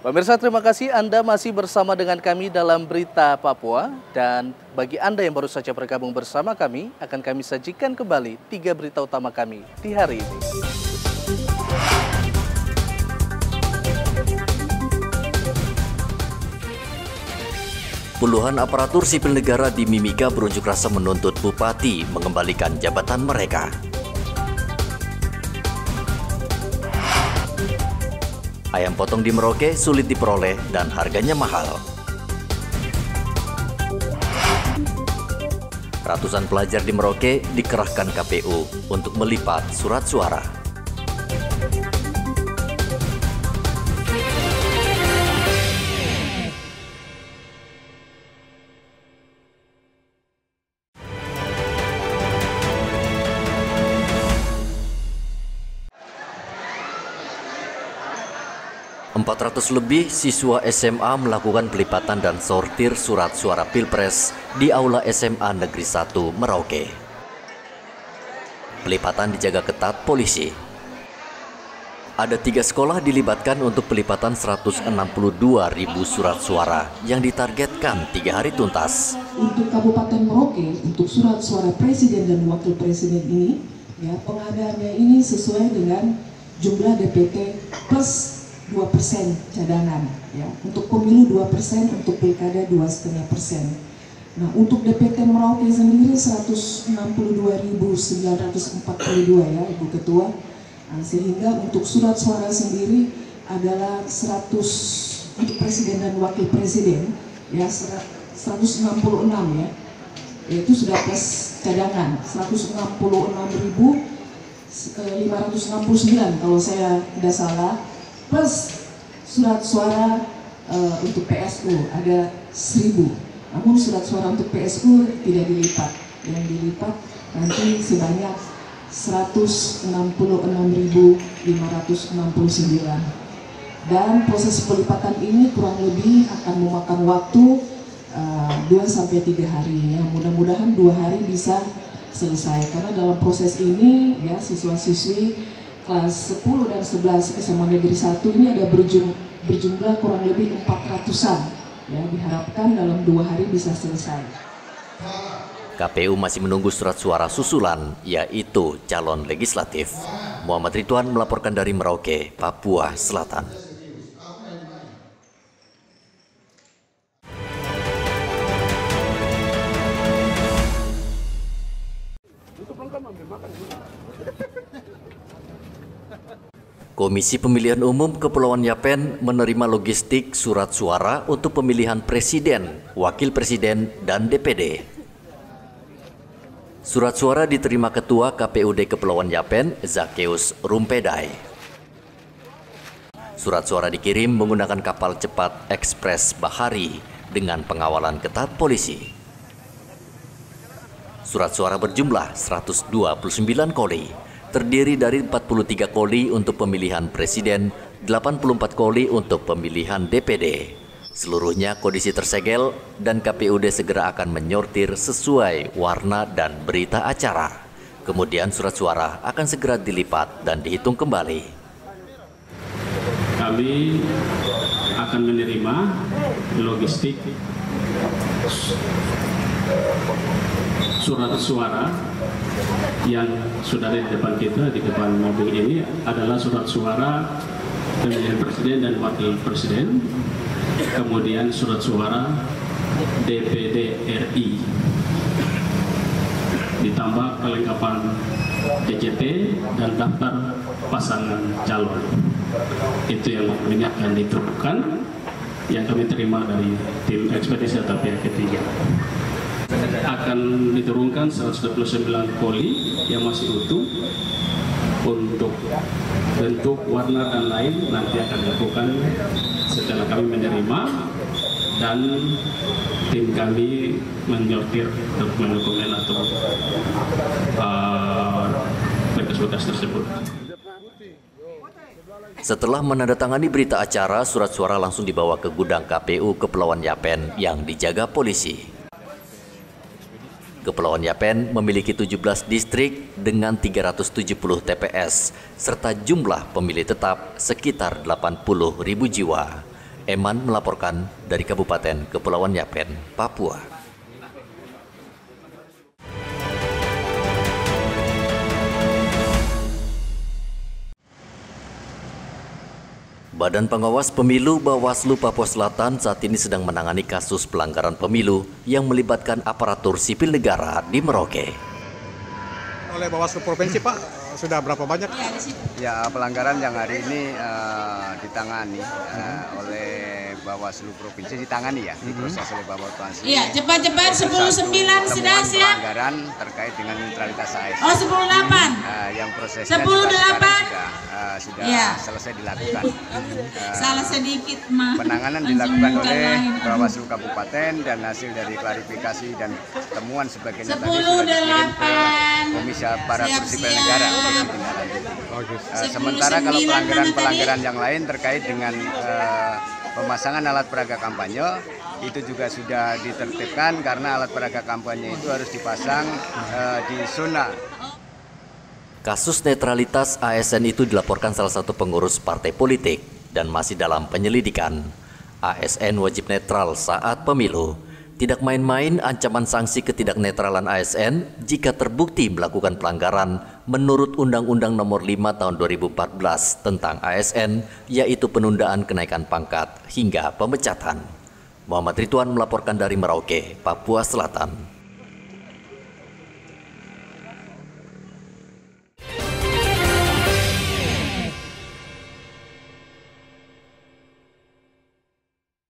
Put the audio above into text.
Pemirsa, terima kasih Anda masih bersama dengan kami dalam Berita Papua. Dan bagi Anda yang baru saja bergabung bersama kami, akan kami sajikan kembali 3 berita utama kami di hari ini. Puluhan aparatur sipil negara di Mimika berunjuk rasa menuntut Bupati mengembalikan jabatan mereka. Ayam potong di Merauke sulit diperoleh dan harganya mahal. Ratusan pelajar di Merauke dikerahkan KPU untuk melipat surat suara. 400 lebih siswa SMA melakukan pelipatan dan sortir surat suara Pilpres di Aula SMA Negeri 1 Merauke. Pelipatan dijaga ketat polisi. Ada 3 sekolah dilibatkan untuk pelipatan 162.000 surat suara yang ditargetkan 3 hari tuntas. Untuk Kabupaten Merauke, untuk surat suara Presiden dan Wakil Presiden ini, ya, pengadaannya ini sesuai dengan jumlah DPT plus 2% cadangan, ya. Untuk pemilu 2%, untuk pilkada 2,5%. Nah, untuk DPT Merauke sendiri 162.942 ya, Ibu Ketua. Nah, sehingga untuk surat suara sendiri adalah 100 untuk Presiden dan Wakil Presiden, ya 166 ya, yaitu sudah plus cadangan 166.569 kalau saya tidak salah. Plus surat suara untuk PSU ada 1.000, namun surat suara untuk PSU tidak dilipat. Yang dilipat nanti sebanyak 166.569. Dan proses pelipatan ini kurang lebih akan memakan waktu 2-3 hari. Ya. Mudah-mudahan 2 hari bisa selesai, karena dalam proses ini ya siswa-siswi kelas 10 dan 11 SMA Negeri 1 ini ada berjumlah kurang lebih 400-an. Ya, diharapkan dalam 2 hari bisa selesai. KPU masih menunggu surat suara susulan, yaitu calon legislatif. Muhammad Ridwan melaporkan dari Merauke, Papua Selatan. Komisi Pemilihan Umum Kepulauan Yapen menerima logistik surat suara untuk pemilihan Presiden, Wakil Presiden, dan DPD. Surat suara diterima Ketua KPUD Kepulauan Yapen, Zakeus Rumpedai. Surat suara dikirim menggunakan kapal cepat Ekspres Bahari dengan pengawalan ketat polisi. Surat suara berjumlah 129 koli. Terdiri dari 43 koli untuk pemilihan presiden, 84 koli untuk pemilihan DPD. Seluruhnya kondisi tersegel dan KPUD segera akan menyortir sesuai warna dan berita acara. Kemudian surat suara akan segera dilipat dan dihitung kembali. Kami akan menerima logistik surat suara yang sudah ada di depan kita, di depan mobil ini adalah surat suara pemilihan presiden dan wakil presiden, kemudian surat suara DPD RI, ditambah kelengkapan DCT dan daftar pasangan calon. Itu yang akan diterapkan, yang kami terima dari tim ekspedisi atau pihak ketiga. Akan diturunkan 129 koli yang masih utuh. Untuk bentuk, warna, dan lain nanti akan dilakukan setelah kami menerima dan tim kami menyortir dokumen-dokumen atau berkas-berkas tersebut. Setelah menandatangani berita acara, surat suara langsung dibawa ke gudang KPU Kepulauan Yapen yang dijaga polisi. Kepulauan Yapen memiliki 17 distrik dengan 370 TPS, serta jumlah pemilih tetap sekitar 80.000 jiwa. Eman melaporkan dari Kabupaten Kepulauan Yapen, Papua. Badan Pengawas Pemilu Bawaslu Papua Selatan saat ini sedang menangani kasus pelanggaran pemilu yang melibatkan aparatur sipil negara di Merauke. Oleh Bawaslu Provinsi, Pak, sudah berapa banyak? Ya, pelanggaran yang hari ini ditangani oleh Bawaslu Provinsi, ditangani ya, diproses oleh Bawaslu Provinsi. Iya, cepat-cepat 10.9 sudah siap. Pelanggaran terkait dengan netralitas ASN. Oh, 10.8. Yang prosesnya 10.8 sudah ya. Selesai dilakukan. Salah sedikit mah. Penanganan dilakukan oleh Bawaslu Kabupaten dan hasil dari klarifikasi dan temuan sebagainya tadi sudah dikirim ke Komisi Aparatur Sipil Negara untuk ditindaklanjuti. Sementara kalau pelanggaran-pelanggaran yang lain terkait dengan pemasangan alat peraga kampanye itu juga sudah ditertibkan karena alat peraga kampanye itu harus dipasang di zona. Kasus netralitas ASN itu dilaporkan salah satu pengurus partai politik dan masih dalam penyelidikan. ASN wajib netral saat pemilu. Tidak main-main ancaman sanksi ketidaknetralan ASN jika terbukti melakukan pelanggaran menurut Undang-Undang Nomor 5 Tahun 2014 tentang ASN, yaitu penundaan kenaikan pangkat hingga pemecatan. Muhammad Ridwan melaporkan dari Merauke, Papua Selatan.